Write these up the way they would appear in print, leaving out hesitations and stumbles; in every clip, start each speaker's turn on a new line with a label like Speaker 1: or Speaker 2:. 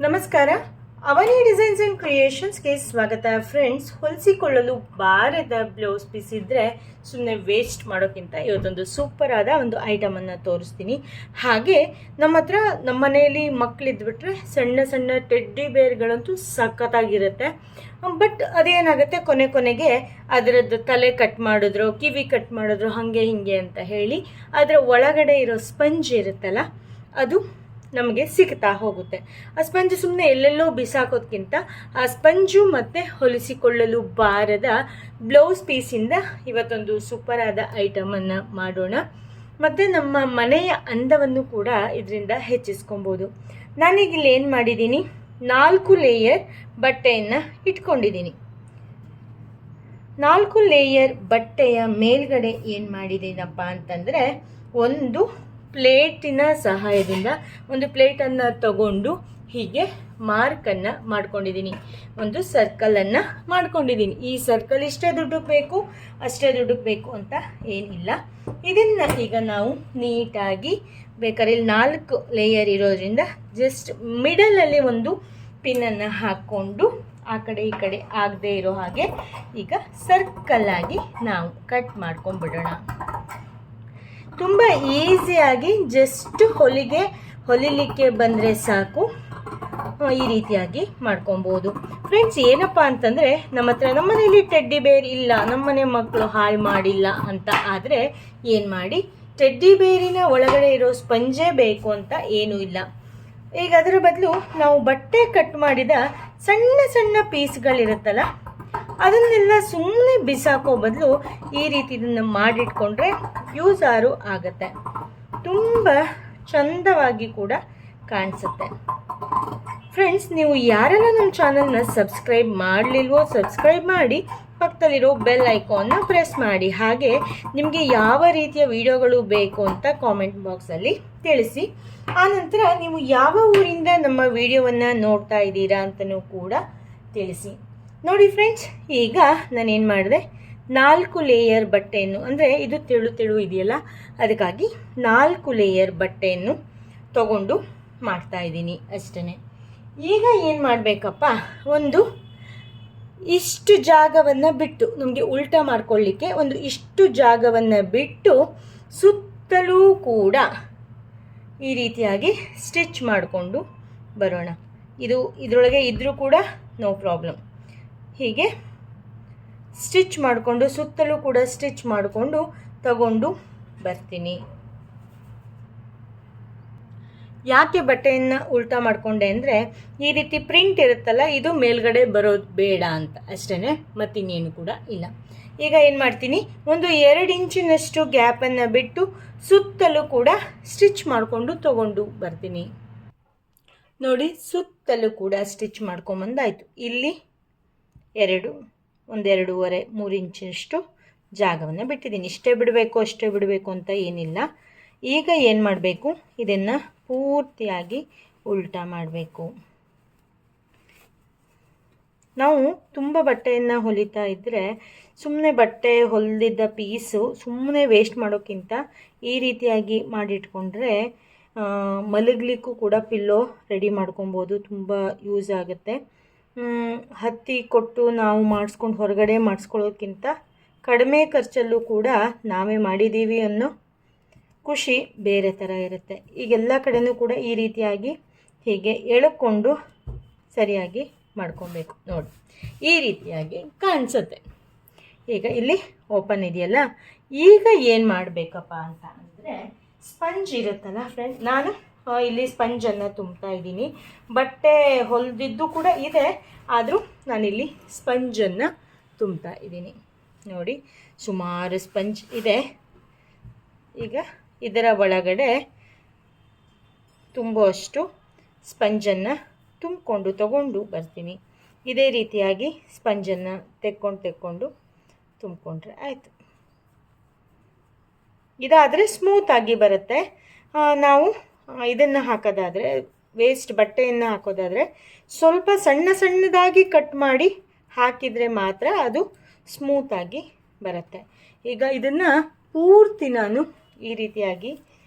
Speaker 1: ನಮಸ್ಕಾರ. ಅವನಿ designs and ಕ್ರಿಯೇಷನ್ಸ್ಗೆ ಸ್ವಾಗತ. Friends, ಹೊಲಿಸಿಕೊಳ್ಳಲು ಬಾರದ ಬ್ಲೌಸ್ ಪೀಸ್ ಇದ್ದರೆ ಸುಮ್ಮನೆ ವೇಸ್ಟ್ ಮಾಡೋಕ್ಕಿಂತ ಇವತ್ತೊಂದು ಸೂಪರ್ ಆದ ಒಂದು ಐಟಮನ್ನು ತೋರಿಸ್ತೀನಿ. ಹಾಗೆ ನಮ್ಮ ಹತ್ರ ನಮ್ಮ ಮನೆಯಲ್ಲಿ ಮಕ್ಕಳಿದ್ಬಿಟ್ರೆ ಸಣ್ಣ ಸಣ್ಣ ಟೆಡ್ಡಿ ಬೇರ್ಗಳಂತೂ ಸಖತ್ತಾಗಿರುತ್ತೆ. ಬಟ್ ಅದೇನಾಗುತ್ತೆ, ಕೊನೆಗೆ ಅದರದ್ದು ತಲೆ ಕಟ್ ಮಾಡಿದ್ರು, ಕಿವಿ ಕಟ್ ಮಾಡಿದ್ರು, ಹಾಗೆ ಹೀಗೆ ಅಂತ ಹೇಳಿ ಅದರ ಒಳಗಡೆ ಇರೋ ಸ್ಪಂಜ್ ಇರುತ್ತಲ್ಲ, ಅದು ನಮಗೆ ಸಿಗ್ತಾ ಹೋಗುತ್ತೆ. ಆ ಸ್ಪಂಜ್ ಸುಮ್ಮನೆ ಎಲ್ಲೆಲ್ಲೋ ಬಿಸಾಕೋದ್ಕಿಂತ ಆ ಸ್ಪಂಜು ಮತ್ತು ಹೊಲಿಸಿಕೊಳ್ಳಲು ಬಾರದ ಬ್ಲೌಸ್ ಪೀಸಿಂದ ಇವತ್ತೊಂದು ಸೂಪರ್ ಆದ ಐಟಮನ್ನು ಮಾಡೋಣ. ಮತ್ತು ನಮ್ಮ ಮನೆಯ ಅಂದವನ್ನು ಕೂಡ ಇದರಿಂದ ಹೆಚ್ಚಿಸ್ಕೊಬೋದು. ನಾನೀಗ ಇಲ್ಲಿ ಏನು ಮಾಡಿದ್ದೀನಿ, 4 ಲೇಯರ್ ಬಟ್ಟೆಯನ್ನು ಇಟ್ಕೊಂಡಿದ್ದೀನಿ. 4 ಲೇಯರ್ ಬಟ್ಟೆಯ ಮೇಲ್ಗಡೆ ಏನು ಮಾಡಿದ್ದೀನಪ್ಪ ಅಂತಂದರೆ, ಒಂದು ಪ್ಲೇಟಿನ ಸಹಾಯದಿಂದ ಒಂದು ಪ್ಲೇಟನ್ನು ತಗೊಂಡು ಹೀಗೆ ಮಾರ್ಕನ್ನು ಮಾಡ್ಕೊಂಡಿದ್ದೀನಿ, ಒಂದು ಸರ್ಕಲನ್ನು ಮಾಡ್ಕೊಂಡಿದ್ದೀನಿ. ಈ ಸರ್ಕಲ್ ಇಷ್ಟೇ ದುಡ್ಡಕ್ಕೆ ಬೇಕು, ಅಷ್ಟೇ ದುಡ್ಡಕ್ಕೆ ಬೇಕು ಅಂತ ಏನಿಲ್ಲ. ಇದನ್ನು ಈಗ ನಾವು ನೀಟಾಗಿ ಬೇಕಾದ್ರೆ ಇಲ್ಲಿ 4 ಲೇಯರ್ ಇರೋದ್ರಿಂದ ಜಸ್ಟ್ ಮಿಡಲಲ್ಲಿ ಒಂದು ಪಿನ್ನನ್ನು ಹಾಕ್ಕೊಂಡು ಆ ಕಡೆ ಈ ಕಡೆ ಆಗದೆ ಇರೋ ಹಾಗೆ ಈಗ ಸರ್ಕಲ್ಲಾಗಿ ನಾವು ಕಟ್ ಮಾಡ್ಕೊಂಡ್ಬಿಡೋಣ. ತುಂಬ ಈಸಿಯಾಗಿ ಜಸ್ಟ್ ಹೊಲಿಲಿಕ್ಕೆ ಬಂದರೆ ಸಾಕು, ಈ ರೀತಿಯಾಗಿ ಮಾಡ್ಕೊಬೋದು. ಫ್ರೆಂಡ್ಸ್, ಏನಪ್ಪ ಅಂತಂದರೆ, ನಮ್ಮ ಮನೇಲಿ ಟೆಡ್ಡಿ ಬೇರ್ ಇಲ್ಲ, ನಮ್ಮನೆ ಮಕ್ಕಳು ಹಾಳು ಮಾಡಿಲ್ಲ ಅಂತ ಆದರೆ ಏನು ಮಾಡಿ, ಟೆಡ್ಡಿ ಬೇರಿನ ಒಳಗಡೆ ಇರೋ ಸ್ಪಂಜೇ ಬೇಕು ಅಂತ ಏನೂ ಇಲ್ಲ. ಈಗ ಅದರ ಬದಲು ನಾವು ಬಟ್ಟೆ ಕಟ್ ಮಾಡಿದ ಸಣ್ಣ ಸಣ್ಣ ಪೀಸ್ಗಳಿರುತ್ತಲ್ಲ, ಅದನ್ನೆಲ್ಲ ಸುಮ್ಮನೆ ಬಿಸಾಕೋ ಬದಲು ಈ ರೀತಿ ಇದನ್ನು ಮಾಡಿಟ್ಕೊಂಡ್ರೆ ಯೂಸ್ ಆಗುತ್ತೆ. ತುಂಬ ಚಂದವಾಗಿ ಕೂಡ ಕಾಣಿಸುತ್ತೆ. ಫ್ರೆಂಡ್ಸ್, ನೀವು ಯಾರೆಲ್ಲ ನಮ್ಮ ಚಾನಲ್ನ ಸಬ್ಸ್ಕ್ರೈಬ್ ಮಾಡಲಿಲ್ವೋ ಸಬ್ಸ್ಕ್ರೈಬ್ ಮಾಡಿ, ಪಕ್ಕದಲ್ಲಿರೋ ಬೆಲ್ ಐಕಾನ್ನ ಪ್ರೆಸ್ ಮಾಡಿ. ಹಾಗೆ ನಿಮಗೆ ಯಾವ ರೀತಿಯ ವಿಡಿಯೋಗಳು ಬೇಕು ಅಂತ ಕಾಮೆಂಟ್ ಬಾಕ್ಸಲ್ಲಿ ತಿಳಿಸಿ. ಆನಂತರ ನೀವು ಯಾವ ಊರಿಂದ ನಮ್ಮ ವಿಡಿಯೋವನ್ನು ನೋಡ್ತಾ ಇದ್ದೀರಾ ಅಂತಲೂ ಕೂಡ ತಿಳಿಸಿ. ನೋಡಿ ಫ್ರೆಂಡ್ಸ್, ಈಗ ನಾನೇನು ಮಾಡಿದೆ, 4 ಲೇಯರ್ ಬಟ್ಟೆಯನ್ನು, ಅಂದರೆ ಇದು ತೆಳು ಇದೆಯಲ್ಲ, ಅದಕ್ಕಾಗಿ 4 ಲೇಯರ್ ಬಟ್ಟೆಯನ್ನು ತಗೊಂಡು ಮಾಡ್ತಾ ಇದ್ದೀನಿ ಅಷ್ಟೇ. ಈಗ ಏನು ಮಾಡಬೇಕಪ್ಪ, ಒಂದು ಇಷ್ಟು ಜಾಗವನ್ನು ಬಿಟ್ಟು, ನಮಗೆ ಉಲ್ಟಾ ಮಾಡ್ಕೊಳ್ಳಿಕ್ಕೆ ಒಂದು ಇಷ್ಟು ಜಾಗವನ್ನು ಬಿಟ್ಟು ಸುತ್ತಲೂ ಕೂಡ ಈ ರೀತಿಯಾಗಿ ಸ್ಟಿಚ್ ಮಾಡಿಕೊಂಡು ಬರೋಣ. ಇದರೊಳಗೆ ಇದ್ದರೂ ಕೂಡ ನೋ ಪ್ರಾಬ್ಲಮ್. ಹೀಗೆ ಸ್ಟಿಚ್ ಮಾಡಿಕೊಂಡು ಸುತ್ತಲೂ ಕೂಡ ಸ್ಟಿಚ್ ಮಾಡಿಕೊಂಡು ತಗೊಂಡು ಬರ್ತೀನಿ. ಯಾಕೆ ಬಟ್ಟೆಯನ್ನು ಉಲ್ಟಾ ಮಾಡಿಕೊಂಡೆ ಅಂದರೆ, ಈ ರೀತಿ ಪ್ರಿಂಟ್ ಇರುತ್ತಲ್ಲ, ಇದು ಮೇಲ್ಗಡೆ ಬರೋದು ಬೇಡ ಅಂತ ಅಷ್ಟೇ, ಮತ್ತಿನ್ನೇನು ಕೂಡ ಇಲ್ಲ. ಈಗ ಏನು ಮಾಡ್ತೀನಿ, ಒಂದು 2 ಇಂಚಿನಷ್ಟು ಗ್ಯಾಪನ್ನು ಬಿಟ್ಟು ಸುತ್ತಲೂ ಕೂಡ ಸ್ಟಿಚ್ ಮಾಡಿಕೊಂಡು ತಗೊಂಡು ಬರ್ತೀನಿ. ನೋಡಿ, ಸುತ್ತಲೂ ಕೂಡ ಸ್ಟಿಚ್ ಮಾಡ್ಕೊಂಬಂದಾಯಿತು. ಇಲ್ಲಿ 1.5-3 ಇಂಚಿನಷ್ಟು ಜಾಗವನ್ನು ಬಿಟ್ಟಿದ್ದೀನಿ. ಇಷ್ಟೇ ಬಿಡಬೇಕು ಅಷ್ಟೇ ಬಿಡಬೇಕು ಅಂತ ಏನಿಲ್ಲ. ಈಗ ಏನು ಮಾಡಬೇಕು, ಇದನ್ನು ಪೂರ್ತಿಯಾಗಿ ಉಲ್ಟಾ ಮಾಡಬೇಕು. ನಾವು ತುಂಬ ಬಟ್ಟೆಯನ್ನು ಹೊಲಿತಾ ಇದ್ದರೆ ಸುಮ್ಮನೆ ಬಟ್ಟೆ ಹೊಲಿದಿದ್ದ ಪೀಸು ಸುಮ್ಮನೆ ವೇಸ್ಟ್ ಮಾಡೋಕ್ಕಿಂತ ಈ ರೀತಿಯಾಗಿ ಮಾಡಿಟ್ಕೊಂಡ್ರೆ ಮಲಗಲಿಕ್ಕೂ ಕೂಡ ಪಿಲ್ಲೋ ರೆಡಿ ಮಾಡ್ಕೊಬೋದು. ತುಂಬ ಯೂಸ್ ಆಗುತ್ತೆ. ಹತ್ತಿ ಕೊಟ್ಟು ನಾವು ಮಾಡಿಸ್ಕೊಂಡು ಹೊರಗಡೆ ಮಾಡಿಸ್ಕೊಳ್ಳೋಕ್ಕಿಂತ ಕಡಿಮೆ ಖರ್ಚಲ್ಲೂ ಕೂಡ ನಾವೇ ಮಾಡಿದ್ದೀವಿ ಅನ್ನೋ ಖುಷಿ ಬೇರೆ ಥರ ಇರುತ್ತೆ. ಈಗೆಲ್ಲ ಕಡೆಯೂ ಕೂಡ ಈ ರೀತಿಯಾಗಿ ಹೀಗೆ ಎಳ್ಕೊಂಡು ಸರಿಯಾಗಿ ಮಾಡ್ಕೊಬೇಕು. ನೋಡಿ, ಈ ರೀತಿಯಾಗಿ ಕಾಣಿಸುತ್ತೆ. ಈಗ ಇಲ್ಲಿ ಓಪನ್ ಇದೆಯಲ್ಲ, ಈಗ ಏನು ಮಾಡಬೇಕಪ್ಪ ಅಂತ ಅಂದರೆ, ಸ್ಪಂಜ್ ಇರುತ್ತಲ್ಲ ಫ್ರೆಂಡ್, ನಾನು ಇಲ್ಲಿ ಸ್ಪಂಜನ್ನು ತುಂಬ್ತಾ ಇದ್ದೀನಿ. ಬಟ್ಟೆ ಹೊಲಿದಿದ್ದು ಕೂಡ ಇದೆ, ಆದರೂ ನಾನಿಲ್ಲಿ ಸ್ಪಂಜನ್ನು ತುಂಬ್ತಾ ಇದ್ದೀನಿ. ನೋಡಿ, ಸುಮಾರು ಸ್ಪಂಜ್ ಇದೆ. ಈಗ ಇದರ ಒಳಗಡೆ ತುಂಬುವಷ್ಟು ಸ್ಪಂಜನ್ನು ತುಂಬಿಕೊಂಡು ತಗೊಂಡು ಬರ್ತೀನಿ. ಇದೇ ರೀತಿಯಾಗಿ ಸ್ಪಂಜನ್ನು ತೆಕ್ಕೊಂಡು ತುಂಬಿಕೊಂಡ್ರೆ ಆಯಿತು. ಇದಾದರೆ ಸ್ಮೂತಾಗಿ ಬರುತ್ತೆ. ನಾವು ಇದನ್ನು ಹಾಕೋದಾದರೆ, ವೇಸ್ಟ್ ಬಟ್ಟೆಯನ್ನು ಹಾಕೋದಾದರೆ ಸ್ವಲ್ಪ ಸಣ್ಣದಾಗಿ ಕಟ್ ಮಾಡಿ ಹಾಕಿದರೆ ಮಾತ್ರ ಅದು ಸ್ಮೂತಾಗಿ ಬರುತ್ತೆ. ಈಗ ಇದನ್ನು ಪೂರ್ತಿ ನಾನು ಈ ರೀತಿಯಾಗಿ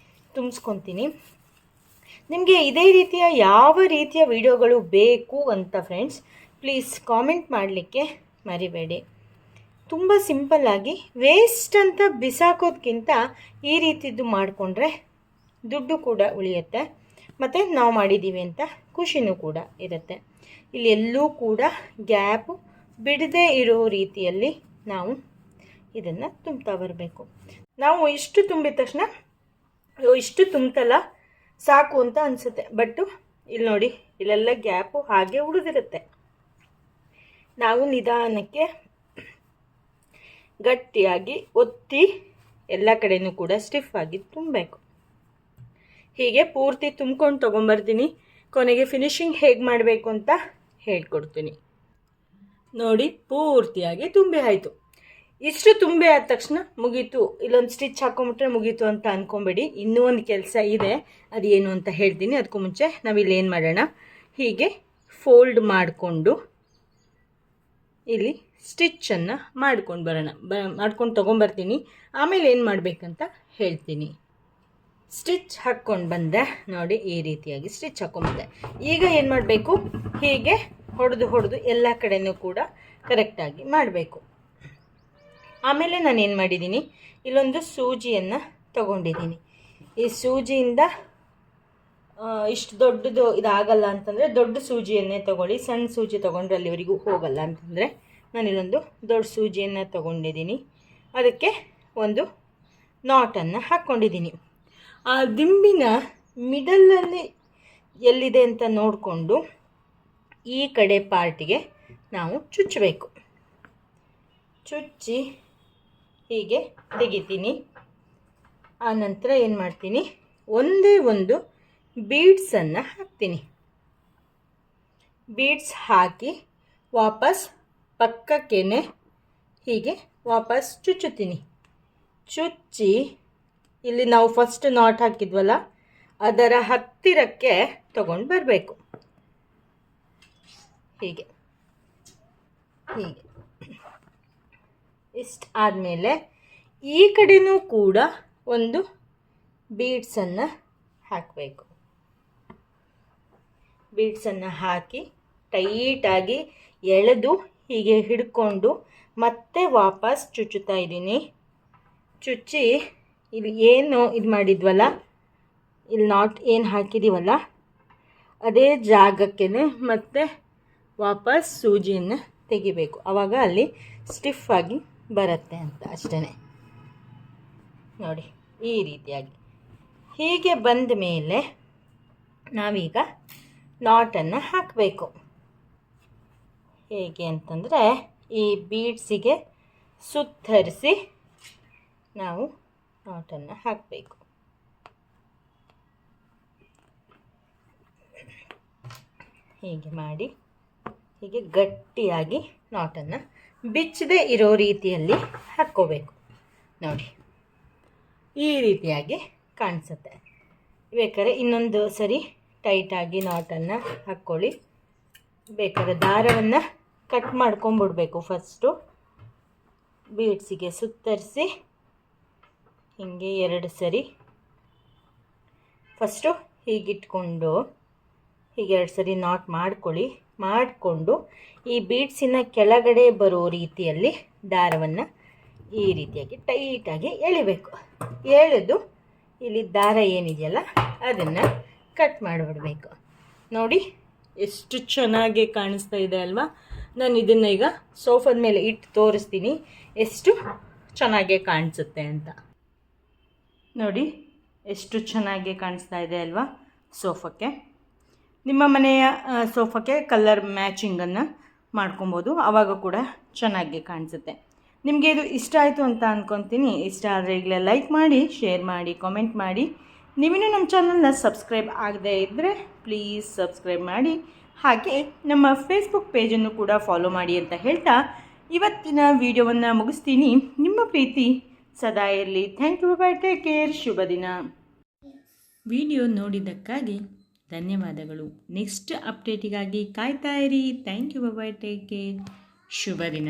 Speaker 1: ತುಂಬಿಸ್ಕೊತೀನಿ. ನಿಮಗೆ ಇದೇ ರೀತಿಯ ಯಾವ ರೀತಿಯ ವಿಡಿಯೋಗಳು ಬೇಕು ಅಂತ ಫ್ರೆಂಡ್ಸ್ ಪ್ಲೀಸ್ ಕಾಮೆಂಟ್ ಮಾಡಲಿಕ್ಕೆ ಮರಿಬೇಡಿ. ತುಂಬ ಸಿಂಪಲ್ಲಾಗಿ ವೇಸ್ಟ್ ಅಂತ ಬಿಸಾಕೋದ್ಕಿಂತ ಈ ರೀತಿದ್ದು ಮಾಡಿಕೊಂಡ್ರೆ ದುಡ್ಡು ಕೂಡ ಉಳಿಯುತ್ತೆ ಮತ್ತು ನಾವು ಮಾಡಿದ್ದೀವಿ ಅಂತ ಖುಷಿನೂ ಕೂಡ ಇರುತ್ತೆ. ಇಲ್ಲಿ ಎಲ್ಲೂ ಕೂಡ ಗ್ಯಾಪ್ ಬಿಡದೇ ಇರೋ ರೀತಿಯಲ್ಲಿ ನಾವು ಇದನ್ನು ತುಂಬ್ತಾ ಬರಬೇಕು. ನಾವು ಇಷ್ಟು ತುಂಬಿದ ತಕ್ಷಣ ಇಷ್ಟು ತುಂಬ್ತಲ್ಲ ಸಾಕು ಅಂತ ಅನಿಸುತ್ತೆ, ಬಟ್ಟು ಇಲ್ಲಿ ನೋಡಿ ಇಲ್ಲೆಲ್ಲ ಗ್ಯಾಪು ಹಾಗೆ ಉಳಿದಿರುತ್ತೆ. ನಾವು ನಿಧಾನಕ್ಕೆ ಗಟ್ಟಿಯಾಗಿ ಒತ್ತಿ ಎಲ್ಲ ಕಡೆಯೂ ಕೂಡ ಸ್ಟಿಫ್ ಆಗಿ ತುಂಬಬೇಕು. ಹೀಗೆ ಪೂರ್ತಿ ತುಂಬ್ಕೊಂಡು ತೊಗೊಂಬರ್ತೀನಿ. ಕೊನೆಗೆ ಫಿನಿಶಿಂಗ್ ಹೇಗೆ ಮಾಡಬೇಕು ಅಂತ ಹೇಳ್ಕೊಡ್ತೀನಿ. ನೋಡಿ ಪೂರ್ತಿಯಾಗಿ ತುಂಬಿ ಆಯಿತು. ಇಷ್ಟು ತುಂಬಿ ಆದ ತಕ್ಷಣ ಮುಗೀತು, ಇಲ್ಲೊಂದು ಸ್ಟಿಚ್ ಹಾಕೊಂಬಿಟ್ರೆ ಮುಗೀತು ಅಂತ ಅಂದ್ಕೊಂಬೇಡಿ. ಇನ್ನೂ ಒಂದು ಕೆಲಸ ಇದೆ, ಅದೇನು ಅಂತ ಹೇಳ್ತೀನಿ. ಅದಕ್ಕೂ ಮುಂಚೆ ನಾವಿಲ್ಲಿ ಏನು ಮಾಡೋಣ, ಹೀಗೆ ಫೋಲ್ಡ್ ಮಾಡಿಕೊಂಡು ಇಲ್ಲಿ ಸ್ಟಿಚ್ಚನ್ನು ಮಾಡ್ಕೊಂಡು ಬರೋಣ. ಮಾಡ್ಕೊಂಡು ತೊಗೊಂಬರ್ತೀನಿ. ಆಮೇಲೆ ಏನು ಮಾಡಬೇಕಂತ ಹೇಳ್ತೀನಿ. ಸ್ಟಿಚ್ ಹಾಕ್ಕೊಂಡು ಬಂದೆ ನೋಡಿ, ಈ ರೀತಿಯಾಗಿ ಸ್ಟಿಚ್ ಹಾಕ್ಕೊಂಬಂದೆ. ಈಗ ಏನು ಮಾಡಬೇಕು, ಹೀಗೆ ಹೊಡೆದು ಎಲ್ಲ ಕಡೆಯೂ ಕೂಡ ಕರೆಕ್ಟಾಗಿ ಮಾಡಬೇಕು. ಆಮೇಲೆ ನಾನು ಏನು ಮಾಡಿದ್ದೀನಿ, ಇಲ್ಲೊಂದು ಸೂಜಿಯನ್ನು ತಗೊಂಡಿದ್ದೀನಿ. ಈ ಸೂಜಿಯಿಂದ ಇಷ್ಟು ದೊಡ್ಡದು ಇದಾಗಲ್ಲ ಅಂತಂದರೆ ದೊಡ್ಡ ಸೂಜಿಯನ್ನೇ ತೊಗೊಳ್ಳಿ. ಸಣ್ಣ ಸೂಜಿ ತೊಗೊಂಡ್ರೆ ಅಲ್ಲಿವರೆಗೂ ಹೋಗಲ್ಲ ಅಂತಂದರೆ ನಾನಿಲ್ಲೊಂದು ದೊಡ್ಡ ಸೂಜಿಯನ್ನು ತೊಗೊಂಡಿದ್ದೀನಿ. ಅದಕ್ಕೆ ಒಂದು ನಾಟನ್ನು ಹಾಕ್ಕೊಂಡಿದ್ದೀನಿ. ಆ ದಿಂಬಿನ ಮಿಡಲಲ್ಲಿ ಎಲ್ಲಿದೆ ಅಂತ ನೋಡಿಕೊಂಡು ಈ ಕಡೆ ಪಾರ್ಟಿಗೆ ನಾವು ಚುಚ್ಚಬೇಕು. ಚುಚ್ಚಿ ಹೀಗೆ ತೆಗಿತೀನಿ. ಆ ನಂತರ ಏನು ಮಾಡ್ತೀನಿ, ಒಂದೇ ಒಂದು ಬೀಡ್ಸನ್ನು ಹಾಕ್ತೀನಿ. ಬೀಡ್ಸ್ ಹಾಕಿ ವಾಪಸ್ ಪಕ್ಕಕ್ಕೇನೆ ಹೀಗೆ ವಾಪಸ್ ಚುಚ್ಚುತ್ತೀನಿ. ಚುಚ್ಚಿ ಇಲ್ಲಿ ನಾವು ಫಸ್ಟ್ ನಾಟ್ ಹಾಕಿದ್ವಲ್ಲ ಅದರ ಹತ್ತಿರಕ್ಕೆ ತಗೊಂಡು ಬರಬೇಕು. ಹೀಗೆ ಹೀಗೆ ಇಷ್ಟು ಆದಮೇಲೆ ಈ ಕಡೆನೂ ಕೂಡ ಒಂದು ಬೀಡ್ಸನ್ನು ಹಾಕಬೇಕು. ಬೀಡ್ಸನ್ನು ಹಾಕಿ ಟೈಟಾಗಿ ಎಳೆದು ಹೀಗೆ ಹಿಡ್ಕೊಂಡು ಮತ್ತೆ ವಾಪಸ್ ಚುಚ್ಚುತ್ತಾ ಇದ್ದೀನಿ. ಚುಚ್ಚಿ ಇಲ್ಲಿ ಏನು ಇದು ಮಾಡಿದ್ವಲ್ಲ, ಇಲ್ಲಿ ನಾಟ್ ಏನು ಹಾಕಿದ್ದೀವಲ್ಲ ಅದೇ ಜಾಗಕ್ಕೆ ಮತ್ತೆ ವಾಪಸ್ ಸೂಜಿಯನ್ನು ತೆಗಿಬೇಕು. ಆವಾಗ ಅಲ್ಲಿ ಸ್ಟಿಫಾಗಿ ಬರುತ್ತೆ ಅಂತ ಅಷ್ಟೇ. ನೋಡಿ ಈ ರೀತಿಯಾಗಿ ಹೀಗೆ ಬಂದ ಮೇಲೆ ನಾವೀಗ ನಾಟನ್ನು ಹಾಕಬೇಕು. ಹೇಗೆ ಅಂತಂದರೆ ಈ ಬೀಡ್ಸಿಗೆ ಸುತ್ತರಿಸಿ ನಾವು ನಾಟನ್ನು ಹಾಕಬೇಕು. ಹೀಗೆ ಮಾಡಿ ಹೀಗೆ ಗಟ್ಟಿಯಾಗಿ ನಾಟನ್ನು ಬಿಚ್ಚದೇ ಇರೋ ರೀತಿಯಲ್ಲಿ ಹಾಕ್ಕೋಬೇಕು. ನೋಡಿ ಈ ರೀತಿಯಾಗಿ ಕಾಣಿಸುತ್ತೆ. ಬೇಕಾದ್ರೆ ಇನ್ನೊಂದು ಸರಿ ಟೈಟಾಗಿ ನಾಟನ್ನು ಹಾಕ್ಕೊಳ್ಳಿ. ಬೇಕಾದ್ರೆ ದಾರವನ್ನು ಕಟ್ ಮಾಡ್ಕೊಂಬಿಡ್ಬೇಕು. ಫಸ್ಟು ಬೀಡ್ಸಿಗೆ ಸುತ್ತರಿಸಿ ಹೀಗೆ 2 ಸರಿ ಫಸ್ಟು ಹೀಗಿಟ್ಕೊಂಡು ಹೀಗೆ 2 ಸರಿ ನಾಟ್ ಮಾಡ್ಕೊಳ್ಳಿ. ಮಾಡಿಕೊಂಡು ಈ ಬೀಡ್ಸಿನ ಕೆಳಗಡೆ ಬರೋ ರೀತಿಯಲ್ಲಿ ದಾರವನ್ನು ಈ ರೀತಿಯಾಗಿ ಟೈಟಾಗಿ ಎಳಿಬೇಕು. ಎಳೆದು ಇಲ್ಲಿ ದಾರ ಏನಿದೆಯಲ್ಲ ಅದನ್ನು ಕಟ್ ಮಾಡಿಬಿಡಬೇಕು. ನೋಡಿ ಎಷ್ಟು ಚೆನ್ನಾಗಿ ಕಾಣಿಸ್ತಾ ಇದೆ ಅಲ್ವಾ. ನಾನು ಇದನ್ನು ಈಗ ಸೋಫಾದ ಮೇಲೆ ಇಟ್ಟು ತೋರಿಸ್ತೀನಿ ಎಷ್ಟು ಚೆನ್ನಾಗಿ ಕಾಣಿಸುತ್ತೆ ಅಂತ. ನೋಡಿ ಎಷ್ಟು ಚೆನ್ನಾಗಿ ಕಾಣಿಸ್ತಾ ಇದೆ ಅಲ್ವಾ ಸೋಫಾಕ್ಕೆ. ನಿಮ್ಮ ಮನೆಯ ಸೋಫಾಕ್ಕೆ ಕಲರ್ ಮ್ಯಾಚಿಂಗನ್ನು ಮಾಡ್ಕೊಬೋದು, ಆವಾಗ ಕೂಡ ಚೆನ್ನಾಗಿ ಕಾಣಿಸುತ್ತೆ. ನಿಮಗೆ ಇದು ಇಷ್ಟ ಆಯಿತು ಅಂತ ಅಂದ್ಕೊತೀನಿ. ಇಷ್ಟ ಆದರೆ ಈಗಲೇ ಲೈಕ್ ಮಾಡಿ, ಶೇರ್ ಮಾಡಿ, ಕಾಮೆಂಟ್ ಮಾಡಿ. ನೀವಿನ್ನೂ ನಮ್ಮ ಚಾನಲ್ನ ಸಬ್ಸ್ಕ್ರೈಬ್ ಆಗದೇ ಇದ್ದರೆ ಪ್ಲೀಸ್ ಸಬ್ಸ್ಕ್ರೈಬ್ ಮಾಡಿ. ಹಾಗೆ ನಮ್ಮ ಫೇಸ್ಬುಕ್ ಪೇಜನ್ನು ಕೂಡ ಫಾಲೋ ಮಾಡಿ ಅಂತ ಹೇಳ್ತಾ ಇವತ್ತಿನ ವಿಡಿಯೋವನ್ನು ಮುಗಿಸ್ತೀನಿ. ನಿಮ್ಮ ಪ್ರೀತಿ ಸದಾ ಇರಲಿ. Thank you, bye, take care, ಶುಭ ದಿನ. ವಿಡಿಯೋ ನೋಡಿದ್ದಕ್ಕಾಗಿ ಧನ್ಯವಾದಗಳು. ನೆಕ್ಸ್ಟ್ ಅಪ್ಡೇಟಿಗಾಗಿ ಕಾಯ್ತಾ ಇರಿ. Thank you, bye, take care, ಶುಭ ದಿನ.